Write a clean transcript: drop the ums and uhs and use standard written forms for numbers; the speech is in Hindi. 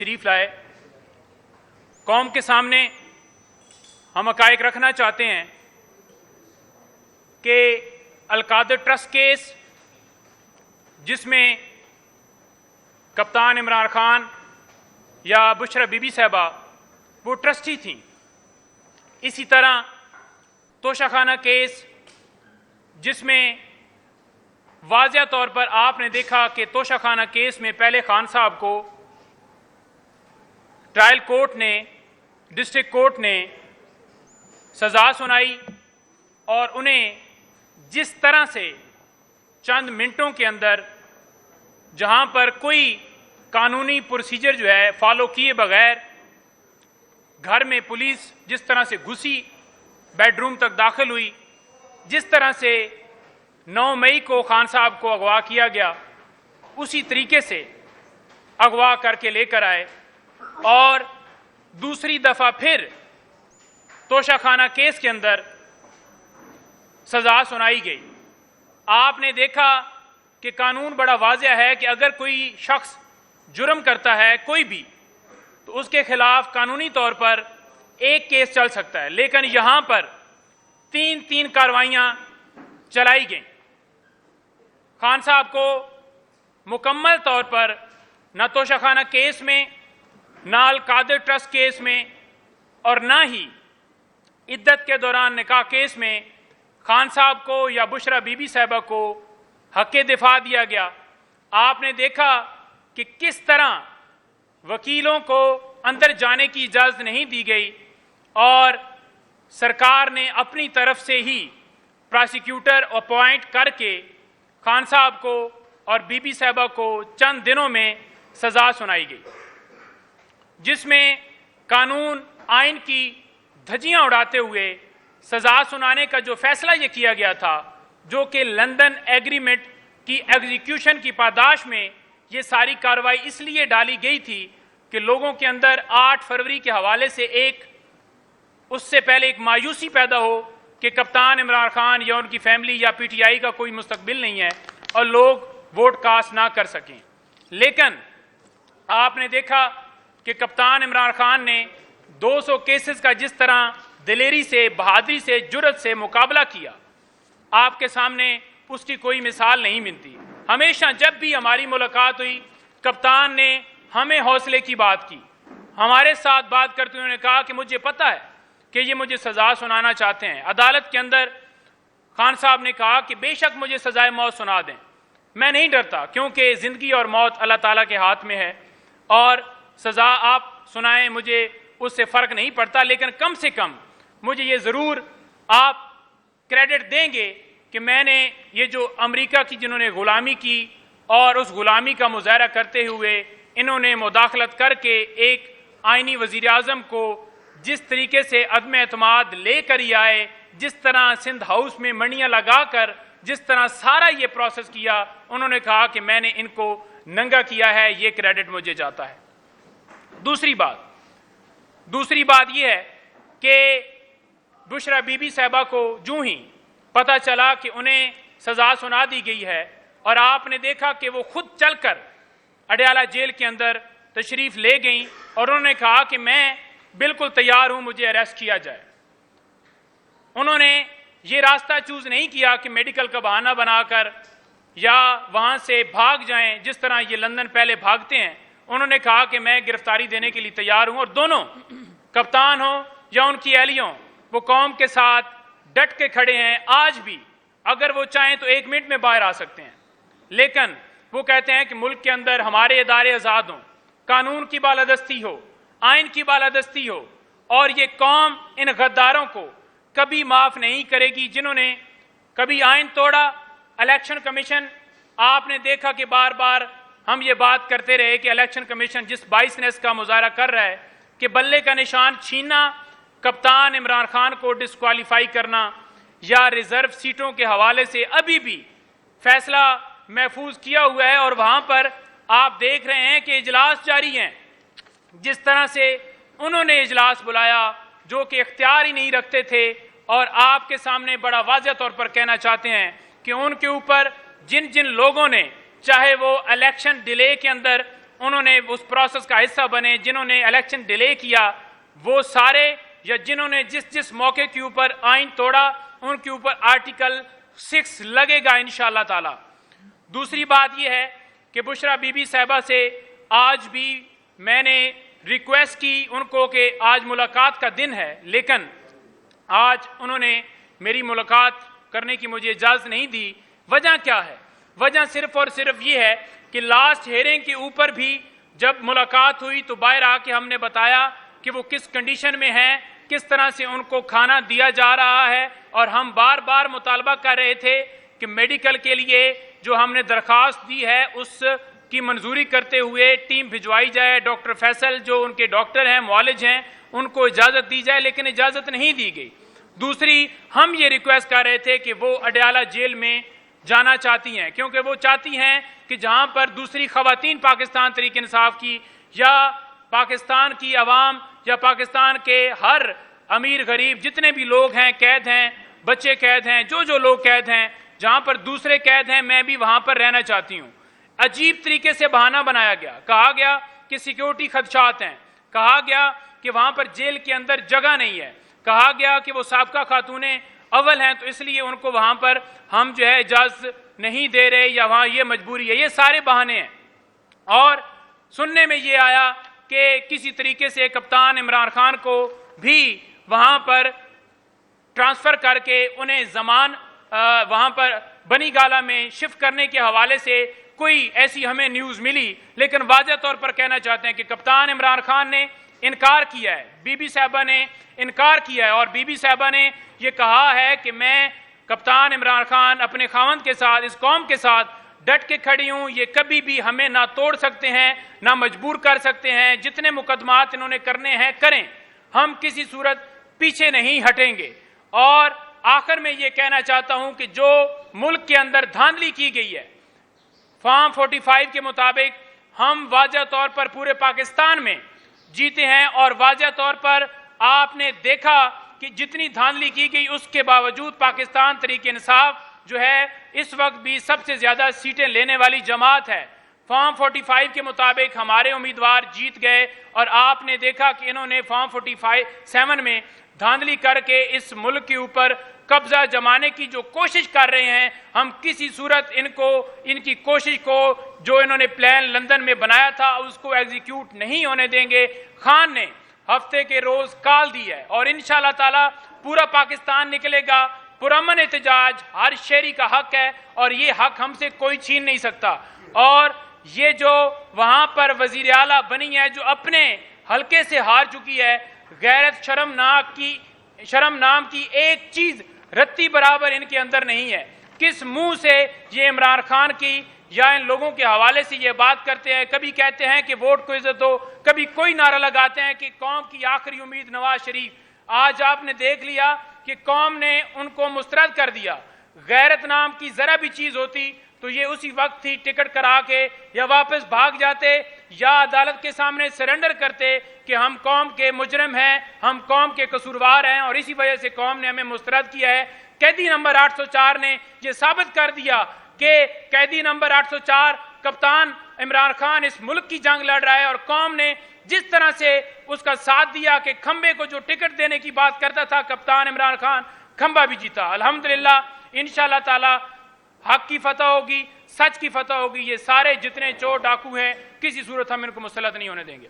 शरीफ लाए। कौम के सामने हम हकायक रखना चाहते हैं कि अलकादर ट्रस्ट केस, जिसमें कप्तान इमरान खान या बुशरा बीबी साहबा वो ट्रस्टी थीं, इसी तरह तोशाखाना केस जिसमें वाज़िया तौर पर आपने देखा कि तोशाखाना केस में पहले खान साहब को ट्रायल कोर्ट ने, डिस्ट्रिक्ट कोर्ट ने सज़ा सुनाई और उन्हें जिस तरह से चंद मिनटों के अंदर, जहां पर कोई कानूनी प्रोसीजर जो है फॉलो किए बगैर, घर में पुलिस जिस तरह से घुसी, बेडरूम तक दाखिल हुई, जिस तरह से 9 मई को खान साहब को अगवा किया गया, उसी तरीके से अगवा करके लेकर आए और दूसरी दफा फिर तोशाखाना केस के अंदर सजा सुनाई गई। आपने देखा कि कानून बड़ा वाज़िया है कि अगर कोई शख्स जुर्म करता है कोई भी, तो उसके खिलाफ कानूनी तौर पर एक केस चल सकता है, लेकिन यहां पर 3 कार्रवाइयां चलाई गईं। खान साहब को मुकम्मल तौर पर न तोशाखाना केस में, न अलकादर ट्रस्ट केस में और न ही इद्दत के दौरान निकाह केस में खान साहब को या बुशरा बीबी साहबा को हक़ दिफा दिया गया। आपने देखा कि किस तरह वकीलों को अंदर जाने की इजाज़त नहीं दी गई और सरकार ने अपनी तरफ से ही प्रोसिक्यूटर अपॉइंट करके खान साहब को और बीबी साहबा को चंद दिनों में सज़ा सुनाई गई, जिसमें कानून आइन की धज्जियां उड़ाते हुए सज़ा सुनाने का जो फैसला ये किया गया था, जो कि लंदन एग्रीमेंट की एग्जीक्यूशन की पादाश में ये सारी कार्रवाई इसलिए डाली गई थी कि लोगों के अंदर 8 फरवरी के हवाले से उससे पहले एक मायूसी पैदा हो कि कप्तान इमरान खान या उनकी फैमिली या पीटीआई का कोई मुस्तकबिल नहीं है और लोग वोट कास्ट ना कर सकें। लेकिन आपने देखा कि कप्तान इमरान खान ने 200 केसेस का जिस तरह दिलेरी से, बहादुरी से, जुर्रत से मुकाबला किया, आपके सामने उसकी कोई मिसाल नहीं मिलती। हमेशा जब भी हमारी मुलाकात हुई, कप्तान ने हमें हौसले की बात की, हमारे साथ बात करते हुए उन्होंने कहा कि मुझे पता है कि ये मुझे सज़ा सुनाना चाहते हैं। अदालत के अंदर खान साहब ने कहा कि बेशक मुझे सज़ाए मौत सुना दें, मैं नहीं डरता, क्योंकि ज़िंदगी और मौत अल्लाह ताला के हाथ में है और सज़ा आप सुनाएं, मुझे उससे फ़र्क नहीं पड़ता, लेकिन कम से कम मुझे ये ज़रूर आप क्रेडिट देंगे कि मैंने ये जो अमेरिका की जिन्होंने ग़ुलामी की और उस ग़ुलामी का मुज़ाहरा करते हुए इन्होंने मुदाखलत करके एक आइनी वज़ीर आज़म को जिस तरीके से अदम एतमाद लेकर ही आए, जिस तरह सिंध हाउस में मणियाँ लगा कर जिस तरह सारा ये प्रोसेस किया, उन्होंने कहा कि मैंने इनको नंगा किया है, ये क्रेडिट मुझे जाता है। दूसरी बात यह है कि बुशरा बीबी साहबा को जूं ही पता चला कि उन्हें सज़ा सुना दी गई है और आपने देखा कि वो खुद चलकर अडयाला जेल के अंदर तशरीफ़ ले गईं और उन्होंने कहा कि मैं बिल्कुल तैयार हूं, मुझे अरेस्ट किया जाए। उन्होंने ये रास्ता चूज नहीं किया कि मेडिकल का बहाना बनाकर या वहां से भाग जाएं, जिस तरह ये लंदन पहले भागते हैं। उन्होंने कहा कि मैं गिरफ्तारी देने के लिए तैयार हूं और दोनों, कप्तान हो या उनकी एहलियों, वो कौम के साथ डट के खड़े हैं। आज भी अगर वो चाहें तो 1 मिनट में बाहर आ सकते हैं, लेकिन वो कहते हैं कि मुल्क के अंदर हमारे इदारे आज़ाद हों, कानून की बालादस्ती हो, आइन की बालादस्ती हो और ये कौम इन गद्दारों को कभी माफ नहीं करेगी जिन्होंने कभी आइन तोड़ा। इलेक्शन कमीशन, आपने देखा कि बार बार हम ये बात करते रहे कि इलेक्शन कमीशन जिस बाइसनेस का मुजाहरा कर रहा है कि बल्ले का निशान छीनना, कप्तान इमरान खान को डिस्क्वालीफाई करना या रिजर्व सीटों के हवाले से अभी भी फैसला महफूज किया हुआ है और वहां पर आप देख रहे हैं कि इजलास जारी हैं। जिस तरह से उन्होंने इजलास बुलाया जो कि इख्तियार ही नहीं रखते थे और आपके सामने बड़ा वाज़िया तौर पर कहना चाहते हैं कि उनके ऊपर जिन जिन लोगों ने, चाहे वो इलेक्शन डिले के अंदर उन्होंने उस प्रोसेस का हिस्सा बने, जिन्होंने इलेक्शन डिले किया, वो सारे या जिन्होंने जिस जिस मौके के ऊपर आइन तोड़ा उनके ऊपर आर्टिकल 6 लगेगा इंशाअल्लाह ताला। दूसरी बात यह है कि बुशरा बीबी साहिबा से आज भी मैंने रिक्वेस्ट की उनको कि आज मुलाकात का दिन है, लेकिन आज उन्होंने मेरी मुलाकात करने की मुझे इजाज़त नहीं दी। वजह क्या है? वजह सिर्फ और सिर्फ ये है कि लास्ट हेयरिंग के ऊपर भी जब मुलाकात हुई तो बाहर आके हमने बताया कि वो किस कंडीशन में हैं, किस तरह से उनको खाना दिया जा रहा है, और हम बार बार मुतालबा कर रहे थे कि मेडिकल के लिए जो हमने दरख्वास्त दी है उसकी मंजूरी करते हुए टीम भिजवाई जाए, डॉक्टर फैसल जो उनके डॉक्टर हैं, मुआलिज हैं, उनको इजाज़त दी जाए, लेकिन इजाज़त नहीं दी गई। दूसरी, हम ये रिक्वेस्ट कर रहे थे कि वो अडयाला जेल में जाना चाहती हैं, क्योंकि वो चाहती हैं कि जहां पर दूसरी खवातीन पाकिस्तान तहरीक इंसाफ की या पाकिस्तान की अवाम या पाकिस्तान के हर अमीर गरीब जितने भी लोग हैं कैद हैं, बच्चे कैद हैं, जो लोग कैद हैं, जहां पर दूसरे कैद हैं, मैं भी वहां पर रहना चाहती हूं। अजीब तरीके से बहाना बनाया गया, कहा गया कि सिक्योरिटी खदशात हैं, कहा गया कि वहां पर जेल के अंदर जगह नहीं है, कहा गया कि वो साबका खातूने अव्वल हैं तो इसलिए उनको वहां पर हम जो है इजाजत नहीं दे रहे या वहां ये मजबूरी है। ये सारे बहाने हैं। और सुनने में ये आया कि किसी तरीके से कप्तान इमरान खान को भी वहां पर ट्रांसफर करके उन्हें जमान वहां पर बनी गाला में शिफ्ट करने के हवाले से कोई ऐसी हमें न्यूज़ मिली, लेकिन वाज़ह तौर पर कहना चाहते हैं कि कप्तान इमरान खान ने इनकार किया है, बीबी साहिबा ने इनकार किया है, और बीबी साहिबा ने यह कहा है कि मैं कप्तान इमरान खान अपने खावंद के साथ, इस कौम के साथ डट के खड़ी हूं, ये कभी भी हमें ना तोड़ सकते हैं ना मजबूर कर सकते हैं, जितने मुकदमात इन्होंने करने हैं करें, हम किसी सूरत पीछे नहीं हटेंगे। और आखिर में ये कहना चाहता हूं कि जो मुल्क के अंदर धांधली की गई है फॉर्म 45 के मुताबिक, हम वाज़ह तौर पर पूरे पाकिस्तान में जीते हैं, और वाज़ह तौर पर आपने देखा कि जितनी धांधली की गई उसके बावजूद पाकिस्तान तहरीक इंसाफ जो है इस वक्त भी सबसे ज्यादा सीटें लेने वाली जमात है। फॉर्म 45 के मुताबिक हमारे उम्मीदवार जीत गए, और आपने देखा कि इन्होंने फॉर्म 47 में धांधली करके इस मुल्क के ऊपर कब्जा जमाने की जो कोशिश कर रहे हैं, हम किसी सूरत इनकी कोशिश को जो इन्होंने प्लान लंदन में बनाया था उसको एग्जीक्यूट नहीं होने देंगे। खान ने हफ्ते के रोज काल दी है, और इंशाअल्लाह ताला पूरा पाकिस्तान निकलेगा। पुरअमन एहतजाज हर शहरी का हक है, और ये हक हमसे कोई छीन नहीं सकता। और ये जो वहां पर वजीर आला बनी है, जो अपने हल्के से हार चुकी है, गैरत शर्म नाम की एक चीज रत्ती बराबर इनके अंदर नहीं है। किस मुंह से ये इमरान खान की या इन लोगों के हवाले से ये बात करते हैं, कभी कहते हैं कि वोट को इज्जत दो, कभी कोई नारा लगाते हैं कि कौम की आखिरी उम्मीद नवाज शरीफ। आज आपने देख लिया कि कौम ने उनको मुस्तरद कर दिया। गैरत नाम की जरा भी चीज होती तो ये उसी वक्त ही टिकट करा के या वापस भाग जाते या अदालत के सामने सरेंडर करते कि हम कौम के मुजरिम हैं, हम कौम के कसूरवार हैं, और इसी वजह से कौम ने हमें मुस्तरद किया है। कैदी नंबर 804 ने यह साबित कर दिया कि कैदी नंबर 804 कप्तान इमरान खान इस मुल्क की जंग लड़ रहा है, और कौम ने जिस तरह से उसका साथ दिया कि खंबे को जो टिकट देने की बात करता था कप्तान इमरान खान, खंबा भी जीता। अल्हम्दुलिल्लाह इंशाअल्लाह ताला हक की फतह होगी, सच की फतह होगी। ये सारे जितने चोर डाकू हैं किसी सूरत हम इनको मुसल्लत नहीं होने देंगे।